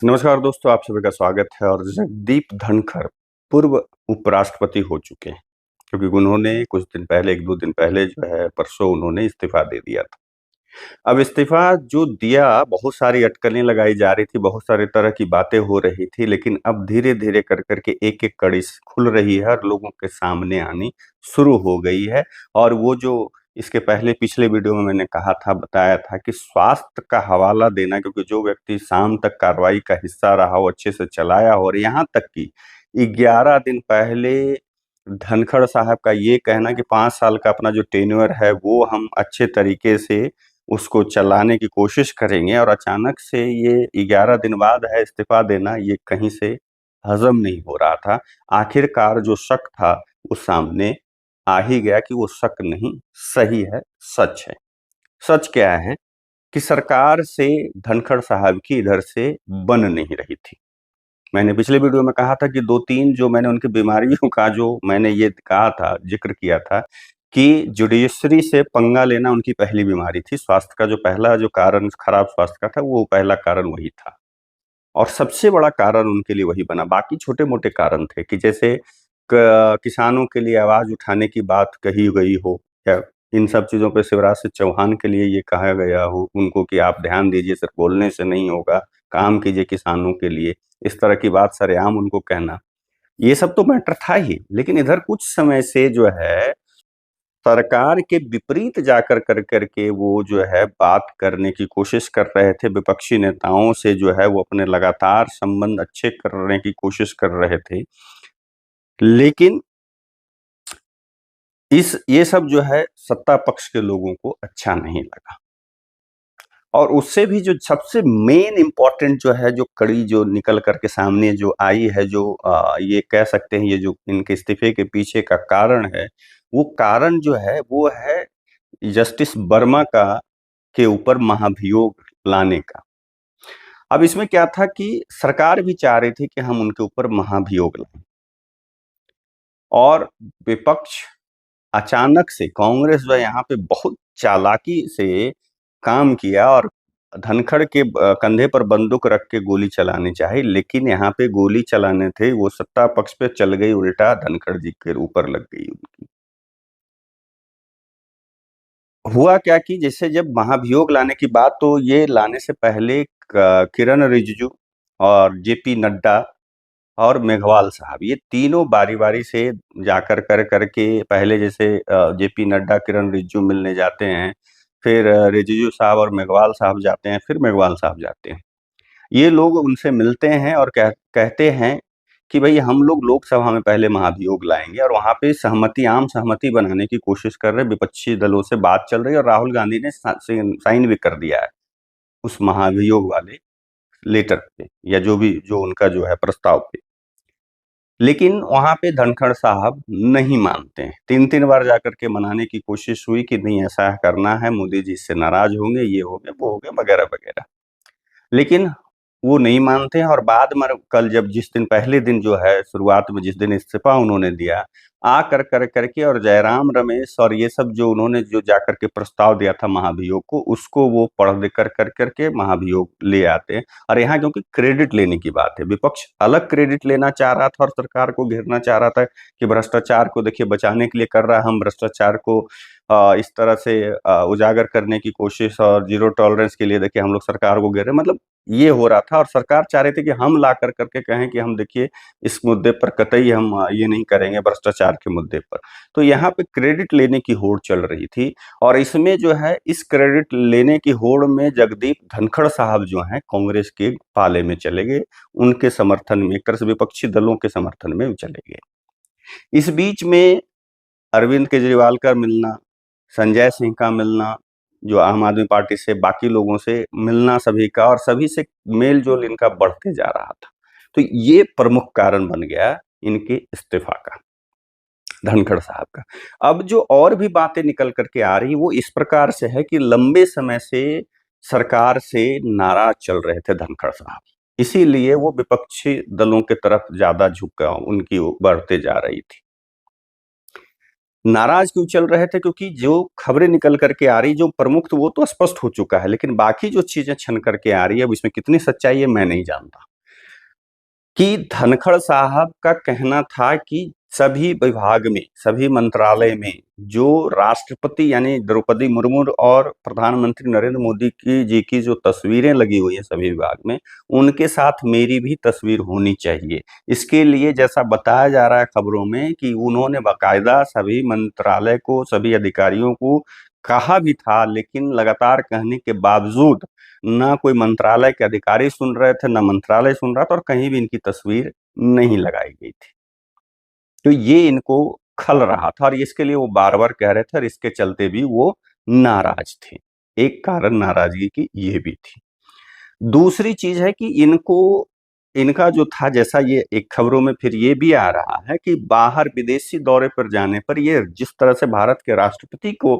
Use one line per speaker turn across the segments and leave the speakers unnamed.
नमस्कार दोस्तों, आप सभी का स्वागत है। और जगदीप धनखड़ पूर्व उपराष्ट्रपति हो चुके हैं, क्योंकि उन्होंने कुछ दिन पहले 1-2 दिन पहले जो है परसों उन्होंने इस्तीफा दे दिया था। अब इस्तीफा जो दिया, बहुत सारी अटकलें लगाई जा रही थी, बहुत सारी तरह की बातें हो रही थी, लेकिन अब धीरे-धीरे कर के एक-एक कड़ी खुल रही है और लोगों के सामने आनी शुरू हो गई है। और वो जो इसके पहले पिछले वीडियो में मैंने कहा था, बताया था कि स्वास्थ्य का हवाला देना, क्योंकि जो व्यक्ति शाम तक कार्रवाई का हिस्सा रहा, वो अच्छे से चलाया हो। और यहाँ तक कि 11 दिन पहले धनखड़ साहब का ये कहना कि 5 साल का अपना जो टेन्योर है, वो हम अच्छे तरीके से उसको चलाने की कोशिश करेंगे, और अचानक से ये 11 दिन बाद है इस्तीफा देना, ये कहीं से हज़म नहीं हो रहा था। आखिरकार जो शक था, वो सामने आ ही गया कि वो शक नहीं, सही है, सच है। सच क्या है कि सरकार से धनखड़ साहब की इधर से बन नहीं रही थी। मैंने पिछले वीडियो में कहा था कि 2-3 जो मैंने उनकी बीमारियों का जो मैंने ये कहा था, ज़िक्र किया था कि जुडिशरी से पंगा लेना उनकी पहली बीमारी थी। स्वास्थ्य का जो पहला जो कारण खराब स्वास्थ्य का था, वो पहला कारण वही था। और सबसे बड़ा कारण उनके लिए वही बना। बाकी छोटे-मोटे कारण थे कि जैसे किसानों के लिए आवाज़ उठाने की बात कही गई हो, या इन सब चीज़ों पे शिवराज सिंह चौहान के लिए ये कहा गया हो उनको कि आप ध्यान दीजिए, सिर्फ बोलने से नहीं होगा, काम कीजिए किसानों के लिए। इस तरह की बात सरेआम उनको कहना, ये सब तो मैटर था ही। लेकिन इधर कुछ समय से जो है, सरकार के विपरीत जाकर कर के वो जो है बात करने की कोशिश कर रहे थे। विपक्षी नेताओं से जो है वो अपने लगातार संबंध अच्छे करने की कोशिश कर रहे थे। लेकिन ये सब जो है सत्ता पक्ष के लोगों को अच्छा नहीं लगा। और उससे भी जो सबसे मेन इम्पोर्टेंट जो है, जो कड़ी जो निकल कर के सामने जो आई है, जो ये कह सकते हैं, ये जो इनके इस्तीफे के पीछे का कारण है, वो कारण जो है वो है जस्टिस वर्मा का के ऊपर महाभियोग लाने का। अब इसमें क्या था कि सरकार भी चाह रही थी कि हम उनके ऊपर महाभियोग लाएँ, और विपक्ष अचानक से कांग्रेस जो है यहाँ पे बहुत चालाकी से काम किया, और धनखड़ के कंधे पर बंदूक रख के गोली चलानी चाही। लेकिन यहाँ पे गोली चलाने थे वो सत्ता पक्ष पे चल गई, उल्टा धनखड़ जी के ऊपर लग गई उनकी। हुआ क्या कि जैसे जब महाभियोग लाने की बात, तो ये लाने से पहले किरण रिजिजू और जेपी नड्डा और मेघवाल साहब, ये तीनों बारी-बारी से जाकर कर के पहले जैसे जेपी नड्डा, किरण रिजिजू मिलने जाते हैं, फिर रिजिजू साहब और मेघवाल साहब जाते हैं, फिर मेघवाल साहब जाते हैं। ये लोग उनसे मिलते हैं और कहते हैं कि भई हम लोग लोकसभा में पहले महाभियोग लाएँगे, और वहाँ पे आम सहमति बनाने की कोशिश कर रहे हैं, विपक्षी दलों से बात चल रही है, और राहुल गांधी ने साइन भी कर दिया है, उस महाभियोग वाले लेटर पे, या जो उनका जो है प्रस्ताव पे। लेकिन वहाँ पे धनखड़ साहब नहीं मानते हैं। 3-3 बार जाकर के मनाने की कोशिश हुई कि नहीं ऐसा करना है, मोदी जी इससे नाराज़ होंगे, ये होंगे, वो होंगे, वगैरह-वगैरह। लेकिन वो नहीं मानते हैं, और बाद में कल जब जिस दिन पहले दिन जो है शुरुआत में जिस दिन इस्तीफ़ा उन्होंने दिया, कर के और जयराम रमेश और ये सब जो उन्होंने जो जाकर के प्रस्ताव दिया था महाभियोग को, उसको वो पढ़ दे कर के महाभियोग ले आते हैं। और यहाँ क्योंकि क्रेडिट लेने की बात है, विपक्ष अलग क्रेडिट लेना चाह रहा था और सरकार को घेरना चाह रहा था कि भ्रष्टाचार को देखिए बचाने के लिए कर रहा है, हम भ्रष्टाचार को इस तरह से उजागर करने की कोशिश, और ज़ीरो टॉलरेंस के लिए देखिए हम लोग सरकार को घेर रहे हैं, मतलब ये हो रहा था। और सरकार चाह रही थी कि हम ला कर के कहें कि हम देखिए इस मुद्दे पर कतई हम ये नहीं करेंगे, भ्रष्टाचार के मुद्दे पर। तो यहाँ पे क्रेडिट लेने की होड़ चल रही थी, और इसमें जो है इस क्रेडिट लेने की होड़ में जगदीप धनखड़ साहब जो हैं कांग्रेस के पाले में चले गए, उनके समर्थन में, एक तरह से विपक्षी दलों के समर्थन में चले गए। इस बीच में अरविंद केजरीवाल का मिलना, संजय सिंह का मिलना, जो आम आदमी पार्टी से बाकी लोगों से मिलना सभी का, और सभी से मेल-जोल इनका बढ़ते जा रहा था। तो ये प्रमुख कारण बन गया इनके इस्तीफा का, धनखड़ साहब का। अब जो और भी बातें निकल कर के आ रही, वो इस प्रकार से है कि लंबे समय से सरकार से नाराज़ चल रहे थे धनखड़ साहब। इसीलिए वो विपक्षी दलों की तरफ ज़्यादा झुकाव उनकी बढ़ते जा रही थी। नाराज़ क्यों चल रहे थे? क्योंकि जो खबरें निकल कर के आ रही, जो प्रमुख तो वो तो स्पष्ट हो चुका है, लेकिन बाकी जो चीज़ें छन कर के आ रही है, अब इसमें कितनी सच्चाई है मैं नहीं जानता। कि धनखड़ साहब का कहना था कि सभी विभाग में, सभी मंत्रालय में जो राष्ट्रपति यानी द्रौपदी मुर्मू और प्रधानमंत्री नरेंद्र मोदी की जो तस्वीरें लगी हुई है सभी विभाग में, उनके साथ मेरी भी तस्वीर होनी चाहिए। इसके लिए जैसा बताया जा रहा है खबरों में कि उन्होंने बाकायदा सभी मंत्रालय को, सभी अधिकारियों को कहा भी था, लेकिन लगातार कहने के बावजूद ना कोई मंत्रालय के अधिकारी सुन रहे थे, ना मंत्रालय सुन रहा था, और कहीं भी इनकी तस्वीर नहीं लगाई गई थी। तो ये इनको खल रहा था और इसके लिए वो बार बार कह रहे थे और इसके चलते भी वो नाराज थे। एक कारण नाराजगी की ये भी थी। दूसरी चीज है कि इनको, इनका जो था, जैसा ये एक खबरों में फिर ये भी आ रहा है कि बाहर विदेशी दौरे पर जाने पर ये जिस तरह से भारत के राष्ट्रपति को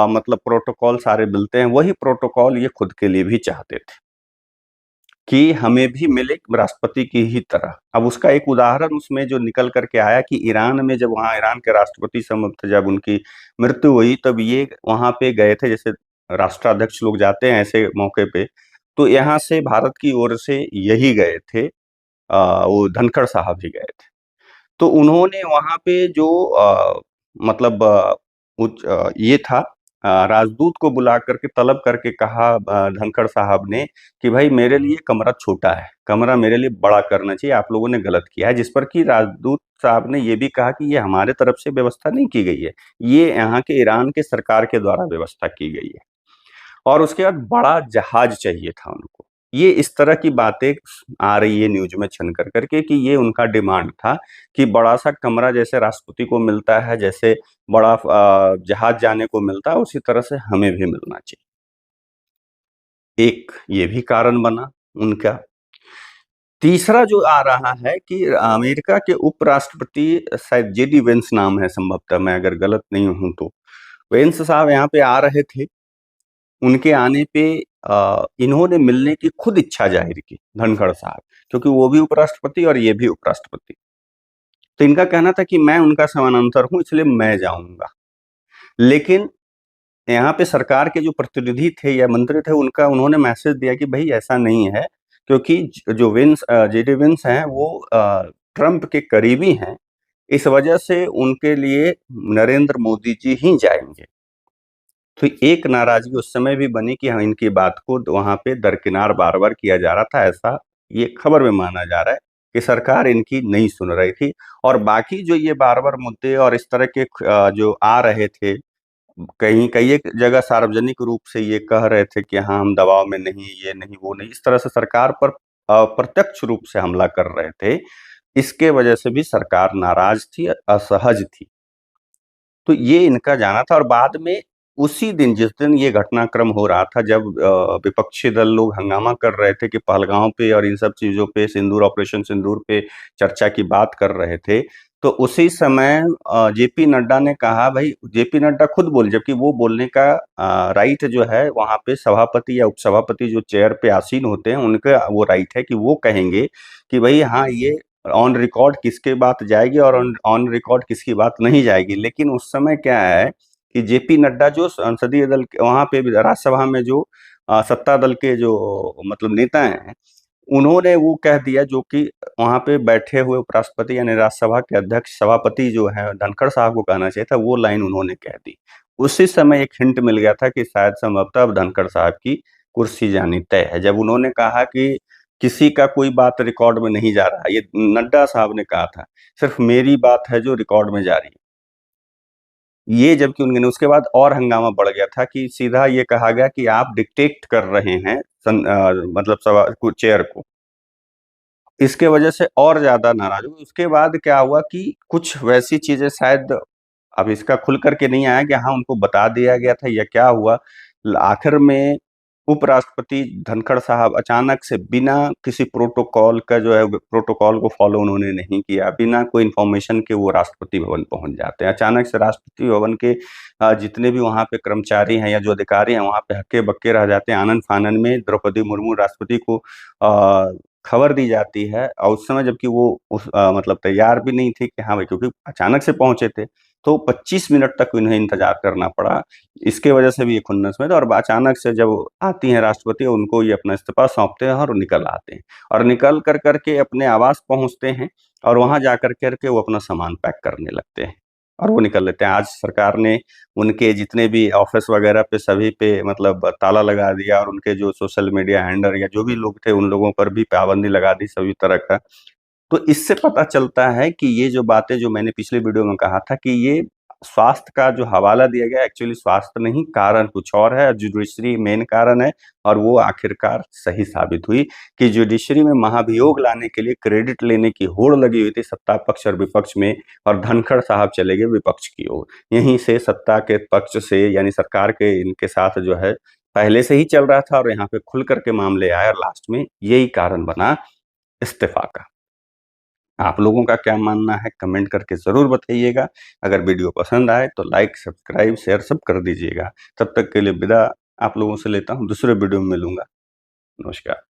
मतलब प्रोटोकॉल सारे मिलते हैं, वही प्रोटोकॉल ये खुद के लिए भी चाहते थे कि हमें भी मिले राष्ट्रपति की ही तरह। अब उसका एक उदाहरण उसमें जो निकल करके आया कि ईरान में, जब वहाँ ईरान के राष्ट्रपति जब उनकी मृत्यु हुई, तब ये वहां पे गए थे, जैसे राष्ट्राध्यक्ष लोग जाते हैं ऐसे मौके पे, तो यहाँ से भारत की ओर से यही गए थे, वो धनखड़ साहब ही गए थे। तो उन्होंने वहां पे जो मतलब ये था, राजदूत को बुला करके तलब करके कहा धनखड़ साहब ने कि भाई मेरे लिए कमरा छोटा है, कमरा मेरे लिए बड़ा करना चाहिए, आप लोगों ने गलत किया है। जिस पर कि राजदूत साहब ने ये भी कहा कि ये हमारे तरफ से व्यवस्था नहीं की गई है, ये यहाँ के ईरान के सरकार के द्वारा व्यवस्था की गई है। और उसके बाद बड़ा जहाज चाहिए था उनको। ये इस तरह की बातें आ रही है न्यूज में छन कर करके कि ये उनका डिमांड था कि बड़ा सा कमरा जैसे राष्ट्रपति को मिलता है, जैसे बड़ा जहाज जाने को मिलता है, उसी तरह से हमें भी मिलना चाहिए। एक ये भी कारण बना उनका। तीसरा जो आ रहा है कि अमेरिका के उपराष्ट्रपति, शायद जेडी वेंस नाम है संभवतः, मैं अगर गलत नहीं हूं तो, वेंस साहब यहाँ पे आ रहे थे। उनके आने पे इन्होंने मिलने की खुद इच्छा जाहिर की, धनखड़ साहब, क्योंकि वो भी उपराष्ट्रपति और ये भी उपराष्ट्रपति। तो इनका कहना था कि मैं उनका समानांतर हूं, इसलिए मैं जाऊंगा। लेकिन यहाँ पे सरकार के जो प्रतिनिधि थे या मंत्री थे, उनका उन्होंने मैसेज दिया कि भाई ऐसा नहीं है, क्योंकि जो जेडी विंस हैं वो ट्रंप के करीबी हैं, इस वजह से उनके लिए नरेंद्र मोदी जी ही जाएंगे। तो एक नाराजगी उस समय भी बनी कि हाँ, इनकी बात को वहां पे दरकिनार बार बार किया जा रहा था, ऐसा ये खबर में माना जा रहा है कि सरकार इनकी नहीं सुन रही थी। और बाकी जो ये बार बार मुद्दे और इस तरह के जो आ रहे थे, कहीं कई एक जगह सार्वजनिक रूप से ये कह रहे थे कि हाँ हम दबाव में नहीं, ये नहीं वो नहीं, इस तरह से सरकार पर प्रत्यक्ष रूप से हमला कर रहे थे। इसके वजह से भी सरकार नाराज थी, असहज थी। तो ये इनका जाना था। और बाद में उसी दिन, जिस दिन ये घटनाक्रम हो रहा था, जब विपक्षी दल लोग हंगामा कर रहे थे कि पहलगांव पे और इन सब चीजों पे, सिंदूर, ऑपरेशन सिंदूर पे चर्चा की बात कर रहे थे, तो उसी समय जेपी नड्डा ने कहा, भाई जेपी नड्डा खुद बोले, जबकि वो बोलने का राइट जो है वहां पे सभापति या उपसभापति जो चेयर पे आसीन होते हैं उनका वो राइट है कि वो कहेंगे कि भाई हाँ, ये ऑन रिकॉर्ड किसके बात जाएगी और ऑन रिकॉर्ड किसकी बात नहीं जाएगी। लेकिन उस समय क्या है कि जेपी नड्डा जो संसदीय दल के वहां पे राज्यसभा में जो सत्ता दल के जो मतलब नेता हैं, उन्होंने वो कह दिया, जो कि वहां पे बैठे हुए उपराष्ट्रपति यानी राज्यसभा के अध्यक्ष सभापति जो है धनखड़ साहब को कहना चाहिए था, वो लाइन उन्होंने कह दी। उसी समय एक हिंट मिल गया था कि शायद संभवतः अब धनखड़ साहब की कुर्सी जानी तय है, जब उन्होंने कहा कि किसी का कोई बात रिकॉर्ड में नहीं जा रहा। ये नड्डा साहब ने कहा था, सिर्फ मेरी बात है जो रिकॉर्ड में जा रही है। ये जबकि उनके, उसके बाद और हंगामा बढ़ गया था कि सीधा ये कहा गया कि आप डिक्टेट कर रहे हैं मतलब सभा को, चेयर को। इसके वजह से और ज्यादा नाराज हुए। उसके बाद क्या हुआ कि कुछ वैसी चीजें शायद, अब इसका खुल करके नहीं आया कि हाँ उनको बता दिया गया था या क्या हुआ। आखिर में उपराष्ट्रपति धनखड़ साहब अचानक से, बिना किसी प्रोटोकॉल का जो है, प्रोटोकॉल को फॉलो उन्होंने नहीं किया, बिना कोई इन्फॉर्मेशन के वो राष्ट्रपति भवन पहुंच जाते हैं। अचानक से राष्ट्रपति भवन के जितने भी वहां पे कर्मचारी हैं या जो अधिकारी हैं, वहां पे हक्के बक्के रह जाते हैं। आनंद फानन में द्रौपदी मुर्मू राष्ट्रपति को खबर दी जाती है, और उस समय जबकि वो मतलब तैयार भी नहीं थे कि हाँ भाई, क्योंकि अचानक से पहुंचे थे। तो 25 मिनट तक इन्हें इंतजार करना पड़ा। इसके वजह से भी ये खुन्नस में थे और अचानक से जब आती हैं राष्ट्रपति, उनको ये अपना इस्तीफा सौंपते हैं और निकल आते हैं और निकल कर के अपने आवास पहुंचते हैं और वहां जाकर के वो अपना सामान पैक करने लगते हैं और वो निकल लेते हैं। आज सरकार ने उनके जितने भी ऑफिस वगैरह पे सभी पे मतलब ताला लगा दिया और उनके जो सोशल मीडिया हैंडलर या जो भी लोग थे उन लोगों पर भी पाबंदी लगा दी सभी तरह का। तो इससे पता चलता है कि ये जो बातें जो मैंने पिछले वीडियो में कहा था कि ये स्वास्थ्य का जो हवाला दिया गया एक्चुअली स्वास्थ्य नहीं, कारण कुछ और है। जुडिशरी मेन कारण है और वो आखिरकार सही साबित हुई कि जुडिशरी में महाभियोग लाने के लिए क्रेडिट लेने की होड़ लगी हुई थी सत्ता पक्ष और विपक्ष में और धनखड़ साहब चले गए विपक्ष की ओर। यहीं से सत्ता के पक्ष से यानी सरकार के इनके साथ जो है पहले से ही चल रहा था और यहाँ पे खुल करके मामले आए और लास्ट में यही कारण बना इस्तीफा का। आप लोगों का क्या मानना है कमेंट करके ज़रूर बताइएगा। अगर वीडियो पसंद आए तो लाइक, सब्सक्राइब, शेयर सब कर दीजिएगा। तब तक के लिए विदा आप लोगों से लेता हूँ, दूसरे वीडियो में मिलूँगा। नमस्कार।